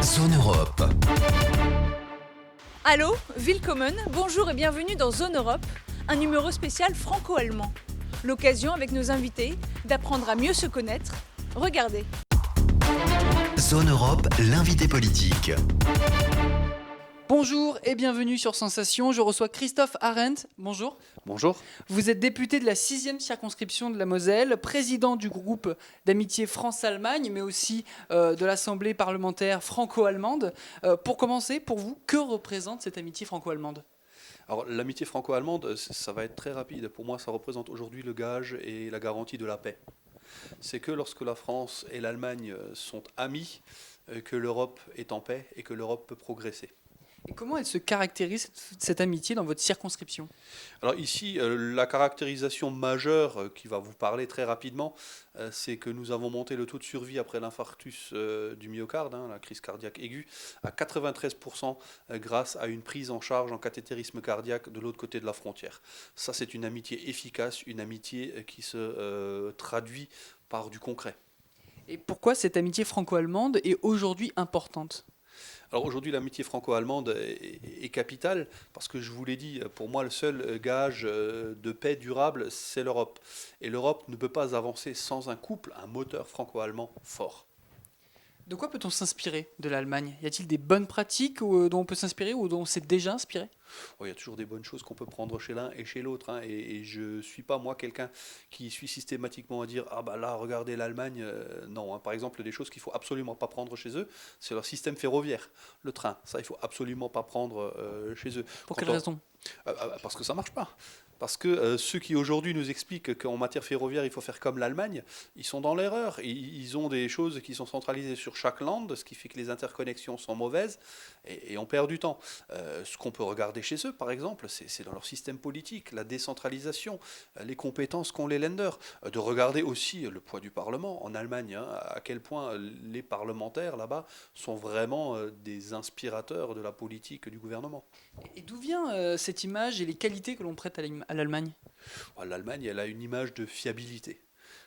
Zone Europe. Allô, Willkommen, bonjour et bienvenue dans Zone Europe, un numéro spécial franco-allemand. L'occasion avec nos invités d'apprendre à mieux se connaître. Regardez. Zone Europe, l'invité politique. Bonjour et bienvenue sur Sensation, je reçois Christophe Arendt. Bonjour. Bonjour. Vous êtes député de la 6e circonscription de la Moselle, président du groupe d'amitié France-Allemagne, mais aussi de l'Assemblée parlementaire franco-allemande. Pour commencer, pour vous, que représente cette amitié franco-allemande ? Alors l'amitié franco-allemande, ça va être très rapide. Pour moi, ça représente aujourd'hui le gage et la garantie de la paix. C'est que lorsque la France et l'Allemagne sont amis, que l'Europe est en paix et que l'Europe peut progresser. Et comment elle se caractérise, cette amitié, dans votre circonscription ? Alors ici, la caractérisation majeure qui va vous parler très rapidement, c'est que nous avons monté le taux de survie après l'infarctus du myocarde, la crise cardiaque aiguë, à 93% grâce à une prise en charge en cathétérisme cardiaque de l'autre côté de la frontière. Ça, c'est une amitié efficace, une amitié qui se traduit par du concret. Et pourquoi cette amitié franco-allemande est aujourd'hui importante ? Alors aujourd'hui, l'amitié franco-allemande est capitale parce que je vous l'ai dit, pour moi, le seul gage de paix durable, c'est l'Europe. Et l'Europe ne peut pas avancer sans un couple, un moteur franco-allemand fort. De quoi peut-on s'inspirer de l'Allemagne ? Y a-t-il des bonnes pratiques dont on peut s'inspirer ou dont on s'est déjà inspiré ? Il y a toujours des bonnes choses qu'on peut prendre chez l'un et chez l'autre. Et je ne suis pas, moi, quelqu'un qui suit systématiquement à dire « Ah bah là, regardez l'Allemagne ». Non, par exemple, des choses qu'il ne faut absolument pas prendre chez eux, c'est leur système ferroviaire. Le train, ça, il ne faut absolument pas prendre chez eux. Pour quelle raison ? Parce que ça ne marche pas. Parce que ceux qui aujourd'hui nous expliquent qu'en matière ferroviaire il faut faire comme l'Allemagne, ils sont dans l'erreur. Ils ont des choses qui sont centralisées sur chaque land, ce qui fait que les interconnexions sont mauvaises et on perd du temps. Ce qu'on peut regarder chez eux, par exemple, c'est dans leur système politique, la décentralisation, les compétences qu'ont les Länder. De regarder aussi le poids du Parlement en Allemagne, à quel point les parlementaires là-bas sont vraiment des inspirateurs de la politique du gouvernement. Et d'où vient cette image et les qualités que l'on prête à l'Allemagne ? L'Allemagne, elle a une image de fiabilité.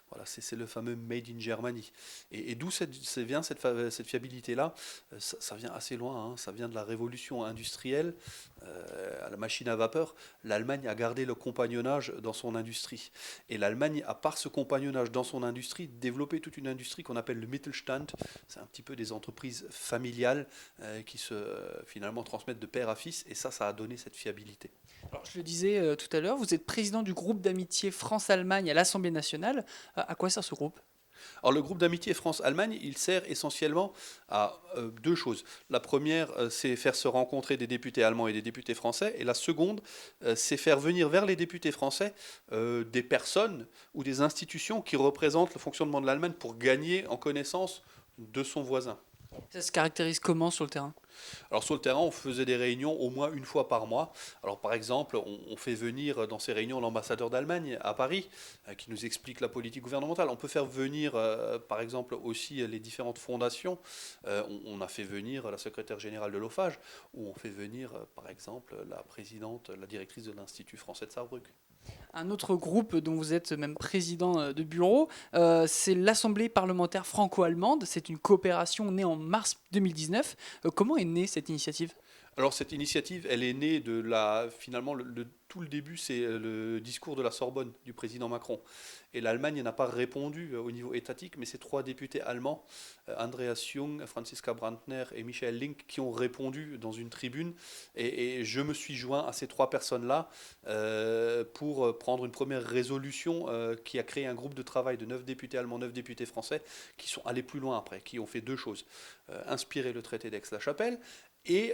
Voilà, c'est le fameux Made in Germany. Et d'où vient cette fiabilité-là ? Ça vient assez loin, ça vient de la révolution industrielle, à la machine à vapeur. L'Allemagne a gardé le compagnonnage dans son industrie. Et l'Allemagne a, par ce compagnonnage dans son industrie, développé toute une industrie qu'on appelle le Mittelstand. C'est un petit peu des entreprises familiales qui se finalement transmettent de père à fils. Et ça a donné cette fiabilité. Alors, je le disais tout à l'heure, vous êtes président du groupe d'amitié France-Allemagne à l'Assemblée nationale. À quoi sert ce groupe ? Alors le groupe d'amitié France-Allemagne, il sert essentiellement à deux choses. La première, c'est faire se rencontrer des députés allemands et des députés français. Et la seconde, c'est faire venir vers les députés français des personnes ou des institutions qui représentent le fonctionnement de l'Allemagne pour gagner en connaissance de son voisin. Ça se caractérise comment sur le terrain ? Alors sur le terrain, on faisait des réunions au moins une fois par mois. Alors par exemple, on fait venir dans ces réunions l'ambassadeur d'Allemagne à Paris qui nous explique la politique gouvernementale. On peut faire venir par exemple aussi les différentes fondations. On a fait venir la secrétaire générale de l'OFAGE ou on fait venir par exemple la présidente, la directrice de l'Institut français de Sarrebruck. Un autre groupe dont vous êtes même président de bureau, c'est l'Assemblée parlementaire franco-allemande. C'est une coopération née en mars 2019. Comment est née cette initiative ? Alors cette initiative, elle est née de finalement, tout le début, c'est le discours de la Sorbonne du président Macron. Et l'Allemagne n'a pas répondu au niveau étatique, mais c'est 3 députés allemands, Andreas Jung, Franziska Brandner et Michael Link, qui ont répondu dans une tribune. Et je me suis joint à ces 3 personnes-là pour prendre une première résolution qui a créé un groupe de travail de 9 députés allemands, 9 députés français, qui sont allés plus loin après, qui ont fait 2 choses. Inspirer le traité d'Aix-la-Chapelle, et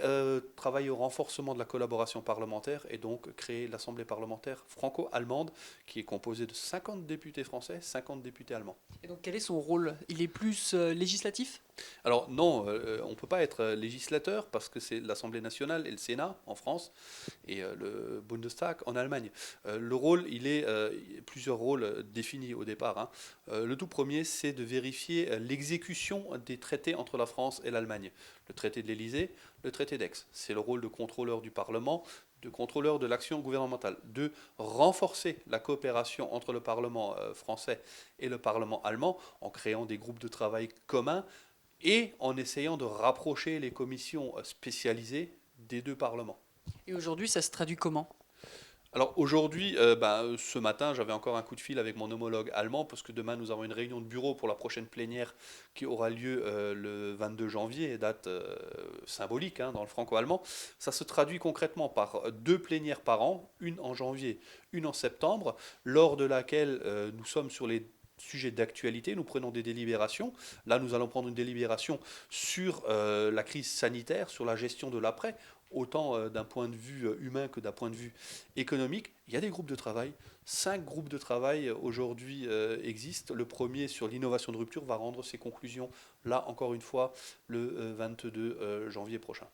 travailler au renforcement de la collaboration parlementaire et donc créer l'Assemblée parlementaire franco-allemande qui est composée de 50 députés français, 50 députés allemands. Et donc quel est son rôle ? Il est plus législatif ? Alors non, on ne peut pas être législateur parce que c'est l'Assemblée nationale et le Sénat en France et le Bundestag en Allemagne. Le rôle, il est plusieurs rôles définis au départ. Le tout premier, c'est de vérifier l'exécution des traités entre la France et l'Allemagne. Le traité de l'Élysée, le traité d'Aix. C'est le rôle de contrôleur du Parlement, de contrôleur de l'action gouvernementale, de renforcer la coopération entre le Parlement français et le Parlement allemand en créant des groupes de travail communs et en essayant de rapprocher les commissions spécialisées des deux parlements. Et aujourd'hui, ça se traduit comment? Alors aujourd'hui, ce matin, j'avais encore un coup de fil avec mon homologue allemand parce que demain nous avons une réunion de bureau pour la prochaine plénière qui aura lieu le 22 janvier, date symbolique dans le franco-allemand. Ça se traduit concrètement par 2 plénières par an, une en janvier, une en septembre, lors de laquelle nous sommes sur les sujets d'actualité, nous prenons des délibérations. Là, nous allons prendre une délibération sur la crise sanitaire, sur la gestion de l'après, autant d'un point de vue humain que d'un point de vue économique. Il y a des groupes de travail. 5 groupes de travail aujourd'hui existent. Le premier sur l'innovation de rupture va rendre ses conclusions, là encore une fois, le 22 janvier prochain.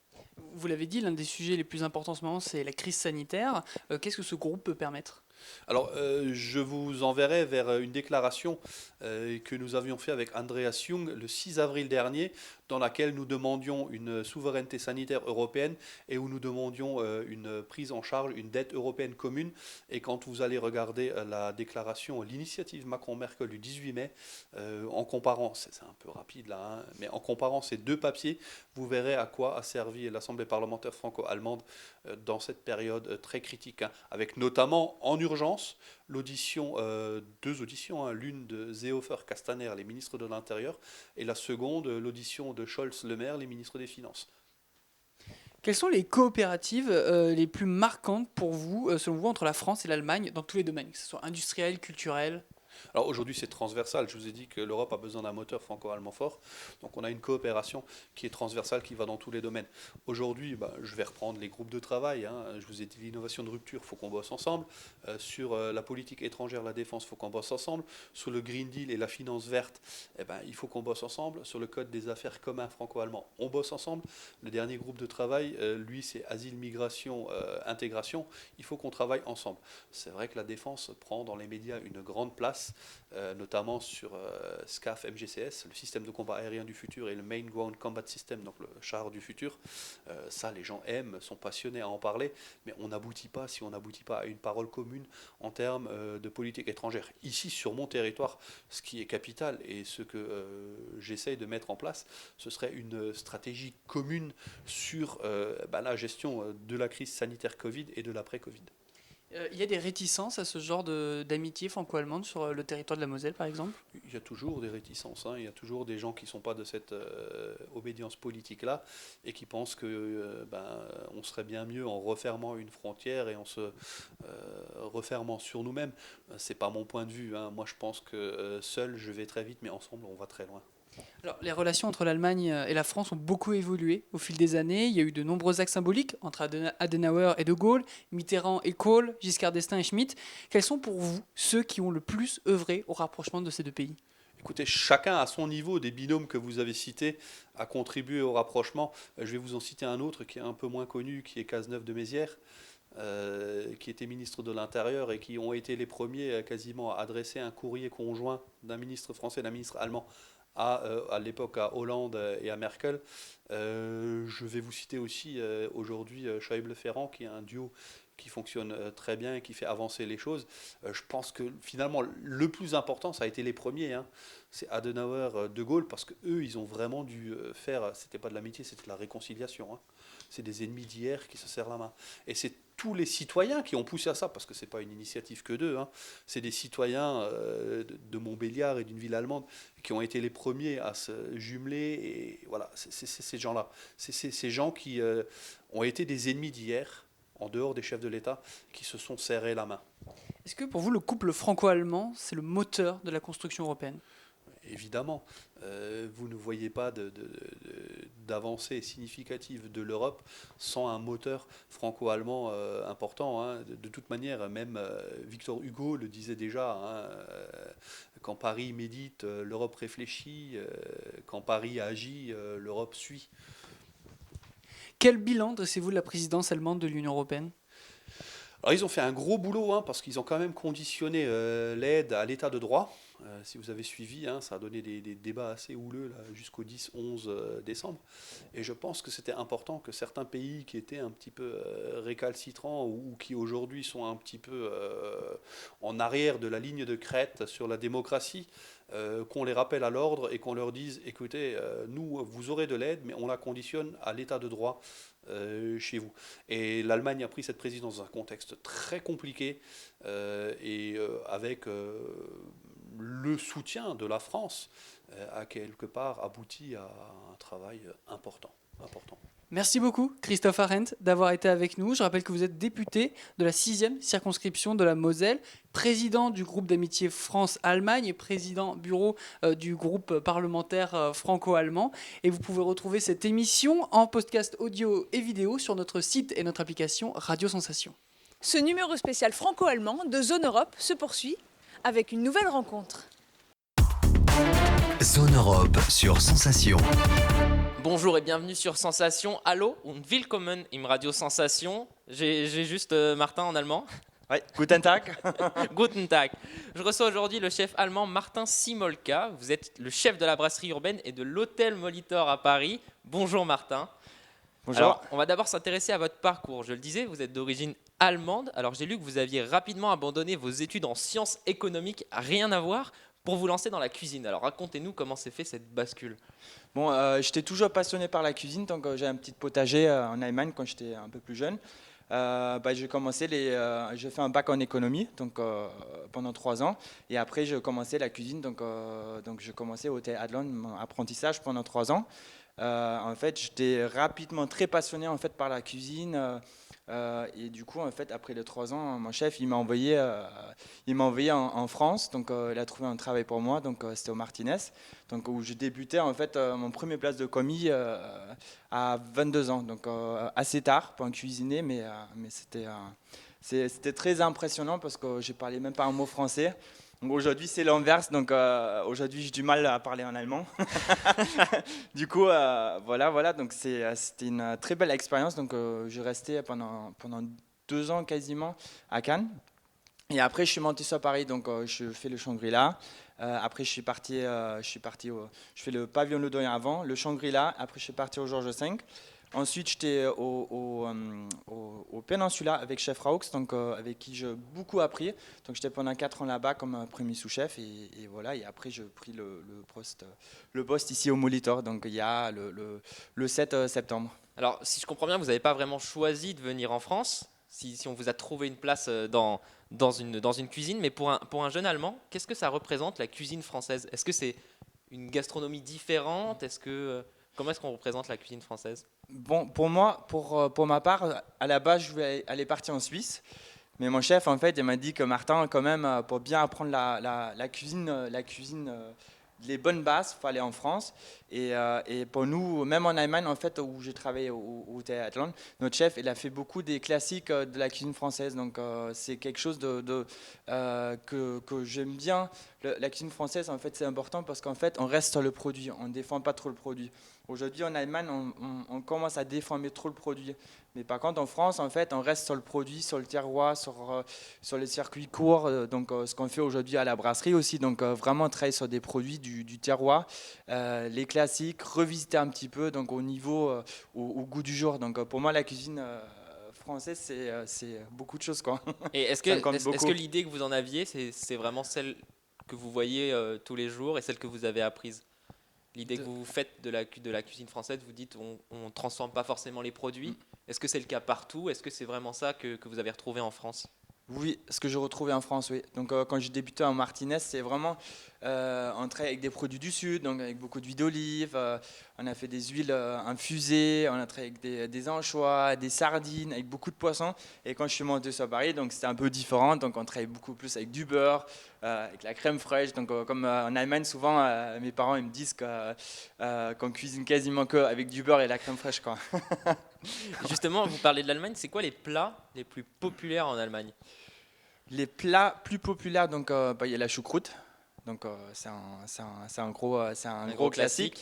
Vous l'avez dit, l'un des sujets les plus importants en ce moment, c'est la crise sanitaire. Qu'est-ce que ce groupe peut permettre? Alors, je vous enverrai vers une déclaration que nous avions fait avec Andreas Jung le 6 avril dernier, dans laquelle nous demandions une souveraineté sanitaire européenne et où nous demandions une prise en charge, une dette européenne commune. Et quand vous allez regarder la déclaration, l'initiative Macron-Merkel du 18 mai, en comparant, c'est un peu rapide là, mais en comparant ces 2 papiers, vous verrez à quoi a servi l'Assemblée parlementaire franco-allemande dans cette période très critique, avec notamment en urgence l'audition, 2 auditions, l'une de Seehofer Castaner, les ministres de l'Intérieur, et la seconde, l'audition de Scholz Le Maire, les ministres des Finances. Quelles sont les coopératives les plus marquantes pour vous, selon vous, entre la France et l'Allemagne dans tous les domaines, que ce soit industriel, culturel? Alors aujourd'hui c'est transversal, je vous ai dit que l'Europe a besoin d'un moteur franco-allemand fort, donc on a une coopération qui est transversale, qui va dans tous les domaines. Aujourd'hui, je vais reprendre les groupes de travail, je vous ai dit l'innovation de rupture, il faut qu'on bosse ensemble, sur la politique étrangère, la défense, il faut qu'on bosse ensemble, sur le Green Deal et la finance verte, il faut qu'on bosse ensemble, sur le code des affaires communs franco-allemand, on bosse ensemble. Le dernier groupe de travail, lui c'est asile, migration, intégration, il faut qu'on travaille ensemble. C'est vrai que la défense prend dans les médias une grande place, notamment sur SCAF MGCS, le système de combat aérien du futur, et le Main Ground Combat System, donc le char du futur. Ça, les gens aiment, sont passionnés à en parler, mais on n'aboutit pas si on n'aboutit pas à une parole commune en termes de politique étrangère. Ici, sur mon territoire, ce qui est capital et ce que j'essaye de mettre en place, ce serait une stratégie commune sur la gestion de la crise sanitaire Covid et de l'après-Covid. Il y a des réticences à ce genre d'amitié franco-allemande sur le territoire de la Moselle, par exemple? Il y a toujours des réticences, il y a toujours des gens qui ne sont pas de cette obédience politique-là et qui pensent que on serait bien mieux en refermant une frontière et en se refermant sur nous-mêmes. C'est pas mon point de vue. Moi, je pense que seul, je vais très vite, mais ensemble, on va très loin. Alors, les relations entre l'Allemagne et la France ont beaucoup évolué au fil des années. Il y a eu de nombreux actes symboliques entre Adenauer et De Gaulle, Mitterrand et Kohl, Giscard d'Estaing et Schmitt. Quels sont pour vous ceux qui ont le plus œuvré au rapprochement de ces 2 pays? Écoutez, chacun à son niveau, des binômes que vous avez cités, a contribué au rapprochement. Je vais vous en citer un autre qui est un peu moins connu, qui est Cazeneuve de Mézières, qui était ministre de l'Intérieur et qui ont été les premiers quasiment à adresser un courrier conjoint d'un ministre français et d'un ministre allemand à l'époque à Hollande et à Merkel. Je vais vous citer aussi aujourd'hui Schäuble-Ferrand, qui est un duo qui fonctionne très bien et qui fait avancer les choses. Je pense que finalement le plus important, ça a été les premiers, c'est Adenauer, De Gaulle, parce qu'eux, ils ont vraiment dû faire, c'était pas de l'amitié, c'était de la réconciliation. C'est des ennemis d'hier qui se serrent la main. Et c'est tous les citoyens qui ont poussé à ça, parce que c'est pas une initiative que d'eux, c'est des citoyens de Montbéliard et d'une ville allemande qui ont été les premiers à se jumeler, et voilà, c'est ces gens-là. C'est ces gens qui ont été des ennemis d'hier, en dehors des chefs de l'État, qui se sont serrés la main. Est-ce que pour vous, le couple franco-allemand, c'est le moteur de la construction européenne? Évidemment, vous ne voyez pas d'avancée significative de l'Europe sans un moteur franco-allemand important. De toute manière, même Victor Hugo le disait déjà, quand Paris médite, l'Europe réfléchit, quand Paris agit, l'Europe suit. Quel bilan dressez-vous de la présidence allemande de l'Union européenne? Alors ils ont fait un gros boulot, parce qu'ils ont quand même conditionné l'aide à l'état de droit. Si vous avez suivi, hein, ça a donné des débats assez houleux là, jusqu'au 10-11 décembre. Et je pense que c'était important que certains pays qui étaient un petit peu récalcitrants ou qui aujourd'hui sont un petit peu en arrière de la ligne de crête sur la démocratie, qu'on les rappelle à l'ordre et qu'on leur dise, écoutez, nous, vous aurez de l'aide, mais on la conditionne à l'état de droit chez vous. Et l'Allemagne a pris cette présidence dans un contexte très compliqué avec le soutien de la France a quelque part abouti à un travail important. Merci beaucoup, Christophe Arendt, d'avoir été avec nous. Je rappelle que vous êtes député de la 6e circonscription de la Moselle, président du groupe d'amitié France-Allemagne et président bureau du groupe parlementaire franco-allemand. Et vous pouvez retrouver cette émission en podcast audio et vidéo sur notre site et notre application Radio Sensation. Ce numéro spécial franco-allemand de Zone Europe se poursuit avec une nouvelle rencontre. Zone Europe sur Sensation. Bonjour et bienvenue sur Sensation. Hallo und willkommen im Radio Sensation. J'ai juste Martin en allemand. Ouais, guten Tag. Guten Tag. Je reçois aujourd'hui le chef allemand Martin Simolka. Vous êtes le chef de la brasserie urbaine et de l'hôtel Molitor à Paris. Bonjour Martin. Bonjour. Alors, on va d'abord s'intéresser à votre parcours. Je le disais, vous êtes d'origine allemande. Alors j'ai lu que vous aviez rapidement abandonné vos études en sciences économiques, rien à voir, pour vous lancer dans la cuisine. Alors racontez-nous comment s'est fait cette bascule. Bon, j'étais toujours passionné par la cuisine, donc j'ai un petit potager en Allemagne quand j'étais un peu plus jeune. J'ai fait un bac en économie donc, pendant 3 ans. Et après, j'ai commencé la cuisine. Donc j'ai commencé au Hôtel Adlon, mon apprentissage pendant 3 ans. En fait, j'étais rapidement très passionné en fait, par la cuisine. Et du coup, en fait, après les 3 ans, mon chef, il m'a envoyé en France. Donc, il a trouvé un travail pour moi. Donc, c'était au Martinez, donc où je débutais en fait mon premier place de commis à 22 ans. Donc, assez tard pour un cuisinier, mais c'était très impressionnant parce que je parlais même pas un mot français. Donc aujourd'hui, c'est l'inverse. Donc aujourd'hui, j'ai du mal à parler en allemand. Du coup, voilà. Donc c'était une très belle expérience. Donc j'ai resté pendant 2 ans quasiment à Cannes. Et après, je suis monté sur Paris. Donc je fais le Shangri-La. Après, je fais le pavillon Le Doyen avant, le Shangri-La. Après, je suis parti au Georges V. Ensuite, j'étais au Peninsula avec Chef Raux, donc avec qui j'ai beaucoup appris. Donc, j'étais pendant 4 ans là-bas comme premier sous-chef et voilà. Et après, j'ai pris le poste ici au Molitor. Donc, il y a le 7 septembre. Alors, si je comprends bien, vous n'avez pas vraiment choisi de venir en France, si on vous a trouvé une place dans une cuisine. Mais pour un jeune Allemand, qu'est-ce que ça représente la cuisine française? Est-ce que c'est une gastronomie différente? Comment est-ce qu'on représente la cuisine française? Bon, pour moi, pour ma part, à la base, je voulais aller partir en Suisse. Mais mon chef, en fait, il m'a dit que Martin, quand même, pour bien apprendre la cuisine, les bonnes bases, il faut aller en France. Et pour nous, même en Allemagne, en fait, où j'ai travaillé au Théâtre, notre chef, il a fait beaucoup des classiques de la cuisine française. Donc, c'est quelque chose que j'aime bien. La cuisine française, en fait, c'est important parce qu'en fait, on reste sur le produit. On ne défend pas trop le produit. Aujourd'hui, en Allemagne, on commence à déformer trop le produit. Mais par contre, en France, en fait, on reste sur le produit, sur le terroir, sur les circuits courts. Donc, ce qu'on fait aujourd'hui à la brasserie aussi. Donc, vraiment travailler sur des produits du terroir, les classiques, revisiter un petit peu donc, au niveau, au goût du jour. Donc, pour moi, la cuisine française, c'est beaucoup de choses, quoi. Et est-ce que l'idée que vous en aviez, c'est vraiment celle que vous voyez tous les jours et celle que vous avez apprise? L'idée que vous faites de la cuisine française, vous dites on ne transforme pas forcément les produits. Est-ce que c'est le cas partout? Est-ce que c'est vraiment ça que vous avez retrouvé en France? Oui, ce que j'ai retrouvé en France, oui. Donc quand j'ai débuté en Martinez, c'est vraiment on travaille avec des produits du Sud, donc avec beaucoup d'huile d'olive. On a fait des huiles infusées, on a travaillé avec des anchois, des sardines, avec beaucoup de poissons. Et quand je suis monté sur Paris, donc c'était un peu différent. Donc on travaille beaucoup plus avec du beurre, avec la crème fraîche. Donc comme en Allemagne, souvent mes parents ils me disent qu'on cuisine quasiment que avec du beurre et la crème fraîche, quoi. Justement, vous parlez de l'Allemagne. C'est quoi les plats les plus populaires en Allemagne? Les plats plus populaires, donc il y a la choucroute. Donc c'est un gros classique.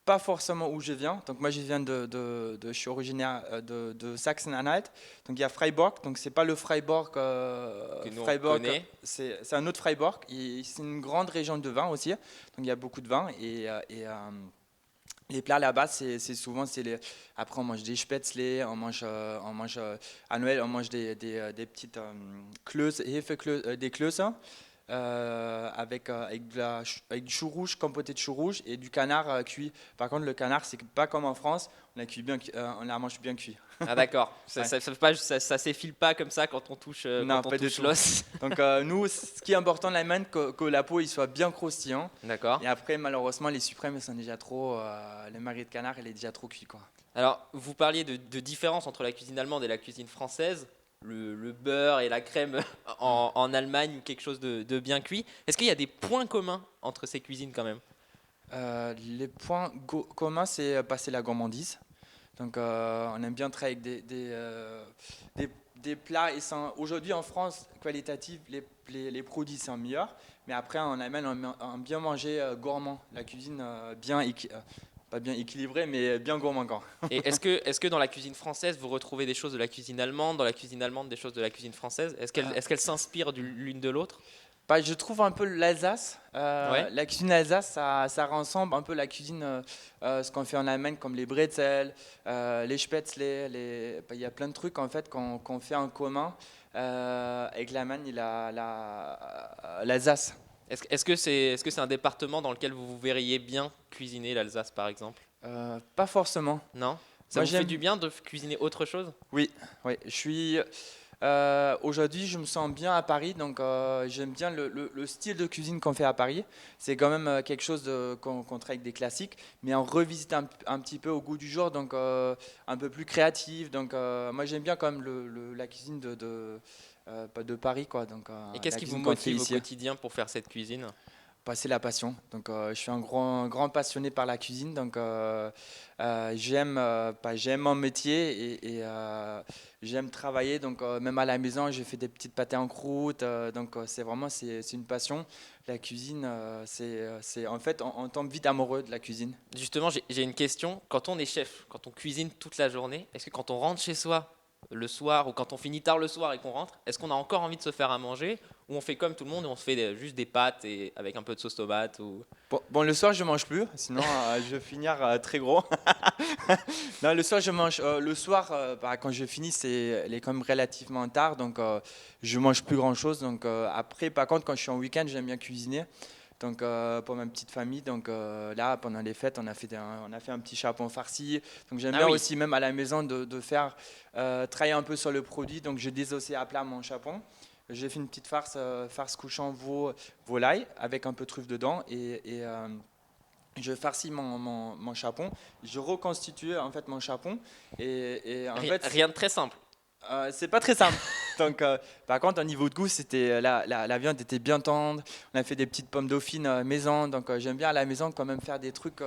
pas forcément où je viens. Donc moi je viens je suis originaire de Sachsen-Anhalt. Donc il y a Freiburg. Donc c'est pas le Freiburg. Que nous, on Freiburg, connaît. c'est un autre Freiburg. C'est une grande région de vin aussi. Donc il y a beaucoup de vin les plats là-bas, c'est souvent après on mange des spätzle, on mange à Noël on mange des petites klöße, des klöße. Avec du chou rouge, compoté de chou rouge et du canard cuit. Par contre, le canard, c'est pas comme en France, on la mange bien cuit. Ah d'accord, Ouais. ça s'effile pas comme ça quand on touche, Non, quand on pas du touche tout. l'os. Donc nous, ce qui est important de l'Allemagne, que la peau il soit bien croustillant. D'accord. Et après, malheureusement, les suprêmes ils sont déjà trop. Le mari de canard, il est déjà trop cuit, quoi. Alors, vous parliez de différence entre la cuisine allemande et la cuisine française. Le beurre et la crème en Allemagne, quelque chose de bien cuit. Est-ce qu'il y a des points communs entre ces cuisines quand même? Les points communs, c'est passer la gourmandise. Donc, on aime bien travailler avec des plats. Aujourd'hui, en France, qualitatifs, les produits sont meilleurs. Mais après, en Allemagne, on aime bien manger gourmand. La cuisine pas bien équilibrée, mais bien gourmand encore. Et est-ce que dans la cuisine française, vous retrouvez des choses de la cuisine allemande, dans la cuisine allemande des choses de la cuisine française? Est-ce qu'elles s'inspirent l'une de l'autre? Bah, je trouve un peu l'Alsace. Ouais. La cuisine Alsace, ça ressemble un peu à la cuisine, ce qu'on fait en Allemagne, comme les bretzels, les spätzle. Il y a plein de trucs en fait qu'on fait en commun avec l'Allemagne et l'Alsace. Est-ce que c'est un département dans lequel vous vous verriez bien cuisiner, l'Alsace par exemple? Pas forcément. Non? Ça Moi, vous fait j'aime- du bien de cuisiner autre chose? Oui, je suis. Aujourd'hui, je me sens bien à Paris, donc j'aime bien le style de cuisine qu'on fait à Paris. C'est quand même quelque chose qu'on travaille avec des classiques, mais on revisite un petit peu au goût du jour, donc un peu plus créatif. Donc moi, j'aime bien quand même la cuisine de Paris, quoi. Donc, Et qu'est-ce la qui vous cuisine qu'on fait motive au ici. quotidien pour faire cette cuisine? Passer la passion. Donc, je suis un grand passionné par la cuisine. Donc, j'aime mon métier et j'aime travailler. Donc, même à la maison, je fais des petites pâtés en croûte. Donc, c'est une passion. La cuisine, en fait, on tombe vite amoureux de la cuisine. Justement, j'ai une question. Quand on est chef, quand on cuisine toute la journée, est-ce que quand on rentre chez soi le soir ou quand on finit tard le soir et qu'on rentre, est-ce qu'on a encore envie de se faire à manger ou on fait comme tout le monde et on se fait juste des pâtes et avec un peu de sauce tomate ou... Bon, le soir, je mange plus, sinon je vais finir très gros. Non, le soir, je mange. Le soir, quand je finis, il est quand même relativement tard, donc je mange plus grand chose. Donc après, par contre, quand je suis en week-end, j'aime bien cuisiner. Donc pour ma petite famille, donc là pendant les fêtes, on a fait un petit chapon farci. Donc j'aime bien oui. aussi même à la maison de faire travailler un peu sur le produit. Donc je désossais à plat mon chapon. J'ai fait une petite farce couchant volaille avec un peu de truffe dedans et je farcis mon chapon. Je reconstitue en fait mon chapon et en fait Rien de très simple. c'est pas très simple. Donc, par contre, au niveau de goût, c'était la viande était bien tendre. On a fait des petites pommes dauphines maison. Donc, j'aime bien à la maison quand même faire des trucs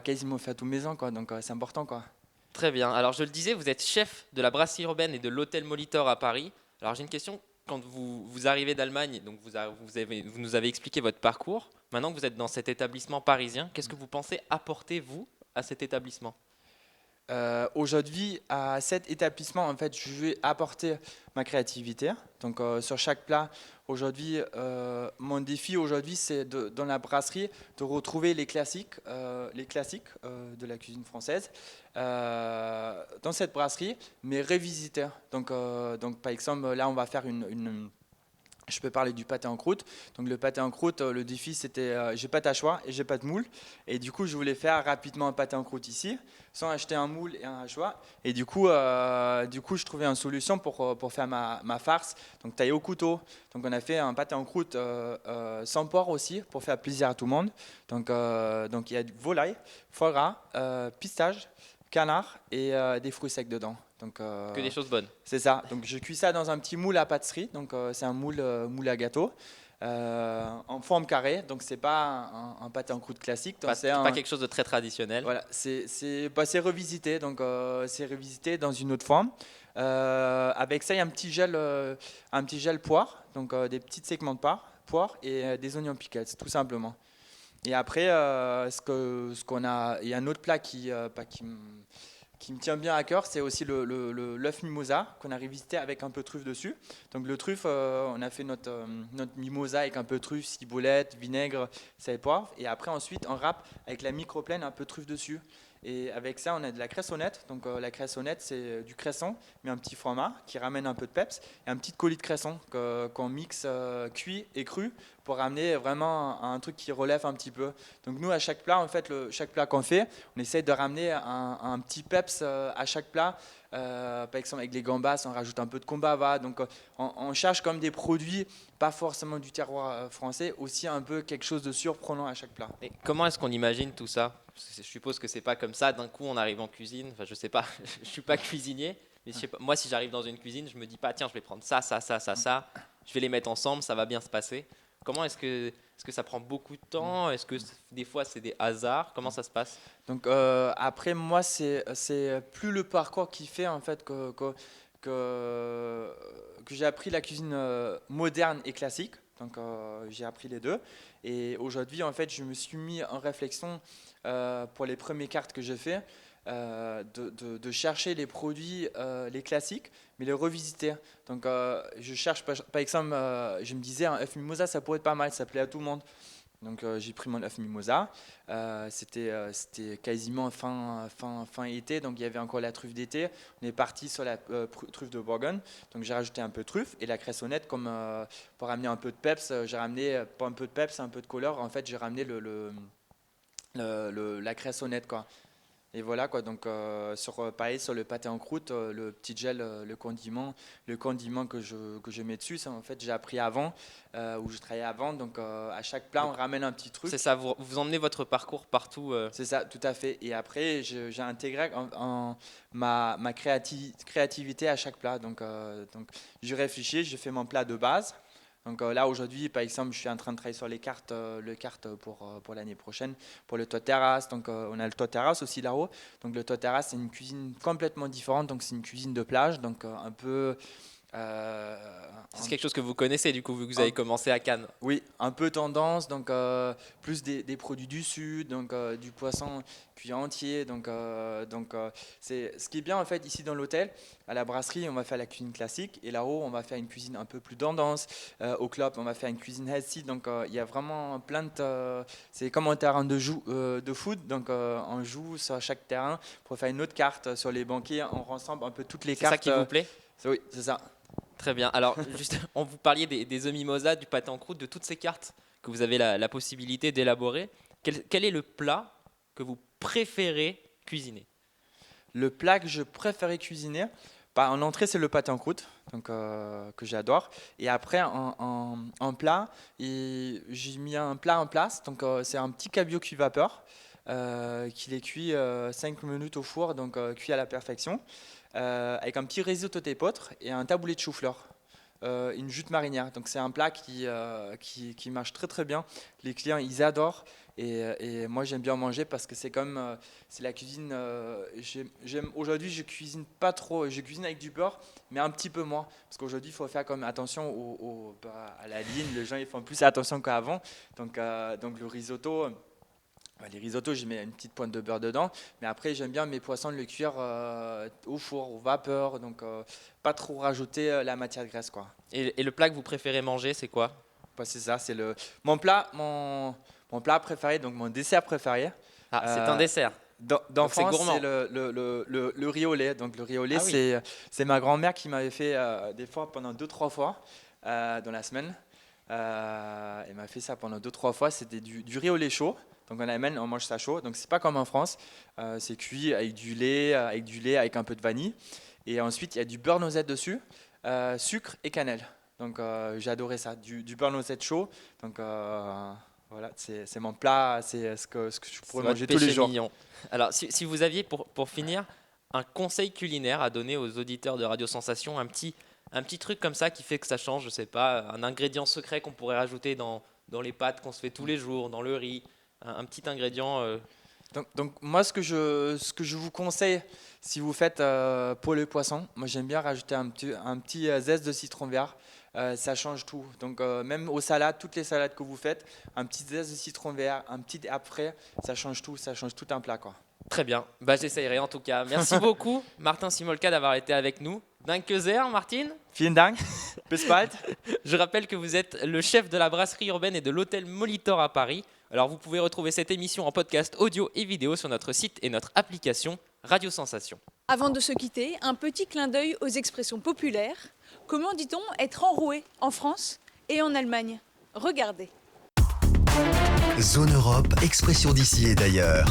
quasiment fait tout maison, quoi. Donc, c'est important, quoi. Très bien. Alors, je le disais, vous êtes chef de la brasserie urbaine et de l'hôtel Molitor à Paris. Alors, j'ai une question. Quand vous arrivez d'Allemagne, donc vous nous avez expliqué votre parcours. Maintenant que vous êtes dans cet établissement parisien, qu'est-ce que vous pensez apporter, vous, à cet établissement? Aujourd'hui, à cet établissement, en fait, je vais apporter ma créativité. Donc, sur chaque plat, aujourd'hui, mon défi aujourd'hui, c'est dans la brasserie de retrouver les classiques de la cuisine française dans cette brasserie, mais revisiter. Donc, par exemple, là, on va faire je peux parler du pâté en croûte. Donc le pâté en croûte, le défi c'était j'ai pas d'hachoir et j'ai pas de moule. Et du coup je voulais faire rapidement un pâté en croûte ici, sans acheter un moule et un hachoir. Et du coup je trouvais une solution pour faire ma farce. Donc taillé au couteau. Donc on a fait un pâté en croûte sans porc aussi pour faire plaisir à tout le monde. Donc il y a du volaille, foie gras, pistache, canard et des fruits secs dedans. Donc, Que des choses bonnes. c'est ça. Donc je cuis ça dans un petit moule à pâtisserie. Donc c'est un moule à gâteau en forme carrée. Donc c'est pas un pâté en croûte classique. Donc, Pas quelque chose de très traditionnel. voilà, c'est revisité. Donc c'est revisité dans une autre forme. Avec ça, il y a un petit gel poire. Donc des petits segments de poire et des oignons pickles, tout simplement. Et après, ce qu'on a, il y a un autre plat qui me tient bien à cœur, c'est aussi l'œuf mimosa qu'on a revisité avec un peu de truffe dessus. Donc le truffe, on a fait notre mimosa avec un peu de truffe, ciboulette, vinaigre, sel et poivre. Et après, ensuite, on râpe avec la microplane, un peu de truffe dessus. Et avec ça, on a de la cressonnette. Donc la cressonnette, c'est du cresson, mais un petit format qui ramène un peu de peps. Et un petit coulis de cresson qu'on mixe cuit et cru pour ramener vraiment un truc qui relève un petit peu. Donc nous, à chaque plat, en fait, chaque plat qu'on fait, on essaye de ramener un petit peps à chaque plat. Par exemple, avec les gambas, on rajoute un peu de kombava. Donc on cherche comme des produits, pas forcément du terroir français, aussi un peu quelque chose de surprenant à chaque plat. Et comment est-ce qu'on imagine tout ça? Je suppose que c'est pas comme ça, d'un coup on arrive en cuisine, enfin je sais pas, je suis pas cuisinier, mais je sais pas, moi si j'arrive dans une cuisine, je me dis pas tiens je vais prendre ça, je vais les mettre ensemble, ça va bien se passer. Comment est-ce que ça prend beaucoup de temps? Est-ce que des fois c'est des hasards? Comment ça se passe? Donc après moi c'est plus le parcours qui fait en fait que j'ai appris la cuisine moderne et classique. Donc j'ai appris les deux. Et aujourd'hui, en fait, je me suis mis en réflexion pour les premières cartes que j'ai fait, de chercher les produits, les classiques, mais les revisiter. Donc je cherche, par exemple, je me disais, un œuf mimosa, ça pourrait être pas mal, ça plaît à tout le monde. Donc j'ai pris mon œuf mimosa, c'était quasiment fin été, donc il y avait encore la truffe d'été. On est parti sur la truffe de Bourgogne, donc j'ai rajouté un peu de truffe et la cressonnette comme pour ramener un peu de peps. J'ai ramené pas un peu de peps, un peu de couleur. En fait, j'ai ramené la cressonnette quoi. Et voilà quoi, donc pareil sur le pâté en croûte, le petit gel, le condiment que je mets dessus, ça en fait j'ai appris avant, où je travaillais avant, donc à chaque plat on ramène un petit truc. C'est ça, vous emmenez votre parcours partout. C'est ça, tout à fait. Et après j'ai intégré ma créativité à chaque plat, donc je réfléchis, je fais mon plat de base. Donc là aujourd'hui, par exemple, je suis en train de travailler sur les cartes pour l'année prochaine, pour le toit terrasse. Donc on a le toit terrasse aussi là-haut. Donc le toit terrasse, c'est une cuisine complètement différente. Donc c'est une cuisine de plage, donc un peu. C'est quelque chose que vous connaissez du coup, vu que vous avez commencé à Cannes. Oui, un peu tendance, donc plus des produits du sud, donc du poisson cuit entier. Donc c'est ce qui est bien en fait ici dans l'hôtel. À la brasserie, on va faire la cuisine classique et là-haut, on va faire une cuisine un peu plus tendance. Au club, on va faire une cuisine healthy. Donc il y a vraiment plein de. C'est comme un terrain de foot. Donc on joue sur chaque terrain pour faire une autre carte sur les banquets. On rassemble un peu toutes les cartes. C'est ça qui vous plaît? Oui, c'est ça. Très bien. Alors, juste, on vous parliez des œufs mimosa, du pâté en croûte, de toutes ces cartes que vous avez la possibilité d'élaborer. Quel est le plat que vous préférez cuisiner? Le plat que je préférais cuisiner, en entrée, c'est le pâté en croûte, donc, que j'adore. Et après, en plat, j'ai mis un plat en place. Donc, c'est un petit cabillaud cuit vapeur qu'il est cuit 5 minutes au four, donc cuit à la perfection. Avec un petit risotto d'épeautre et un taboulé de chou-fleur, une jute marinière. Donc c'est un plat qui marche très très bien. Les clients ils adorent et moi j'aime bien manger parce que c'est comme c'est la cuisine. Aujourd'hui je cuisine pas trop, je cuisine avec du beurre mais un petit peu moins parce qu'aujourd'hui il faut faire comme attention à la ligne. Les gens ils font plus attention qu'avant. Donc le risotto. Les risottos, je mets une petite pointe de beurre dedans, mais après j'aime bien mes poissons le cuire au four, au vapeur, donc pas trop rajouter la matière grasse quoi. Et le plat que vous préférez manger, c'est quoi? Bah, c'est ça, c'est mon plat préféré, donc mon dessert préféré. Ah, c'est un dessert. D'enfance, c'est le riz au lait. Donc le riz au lait, c'est ma grand-mère qui m'avait fait des fois pendant 2-3 fois dans la semaine. Elle m'a fait ça pendant 2-3 fois. C'était du riz au lait chaud. Donc on amène, on mange ça chaud. Donc c'est pas comme en France. C'est cuit avec du lait, avec un peu de vanille. Et ensuite il y a du beurre noisette dessus, sucre et cannelle. Donc j'ai adoré ça, du beurre noisette chaud. Donc voilà, c'est mon plat, c'est ce que je pourrais manger tous les jours. Mignon. Alors si vous aviez pour finir un conseil culinaire à donner aux auditeurs de Radio Sensation, un petit truc comme ça qui fait que ça change, je sais pas, un ingrédient secret qu'on pourrait rajouter dans les pâtes qu'on se fait tous les jours, dans le riz. Un petit ingrédient. Donc moi, ce que je vous conseille, si vous faites pour le poisson, moi j'aime bien rajouter un petit zeste de citron vert ça change tout. Donc même aux salades, toutes les salades que vous faites, un petit zeste de citron vert, un petit herbe frais, ça change tout un plat, quoi. Très bien, j'essayerai en tout cas. Merci beaucoup Martin Simolka d'avoir été avec nous. Danke sehr, Martin. Vielen Dank, bis bald. Je rappelle que vous êtes le chef de la brasserie urbaine et de l'hôtel Molitor à Paris. Alors vous pouvez retrouver cette émission en podcast audio et vidéo sur notre site et notre application Radio Sensation. Avant de se quitter, un petit clin d'œil aux expressions populaires. Comment dit-on être enroué en France et en Allemagne? Regardez. Zone Europe, expression d'ici et d'ailleurs.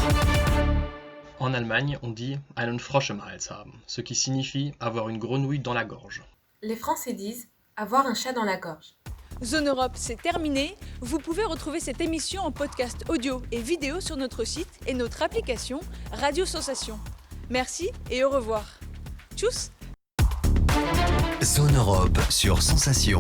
En Allemagne, on dit einen Frosch im Hals haben, ce qui signifie avoir une grenouille dans la gorge. Les Français disent avoir un chat dans la gorge. Zone Europe, c'est terminé. Vous pouvez retrouver cette émission en podcast audio et vidéo sur notre site et notre application Radio Sensation. Merci et au revoir. Tchuss! Zone Europe sur Sensation.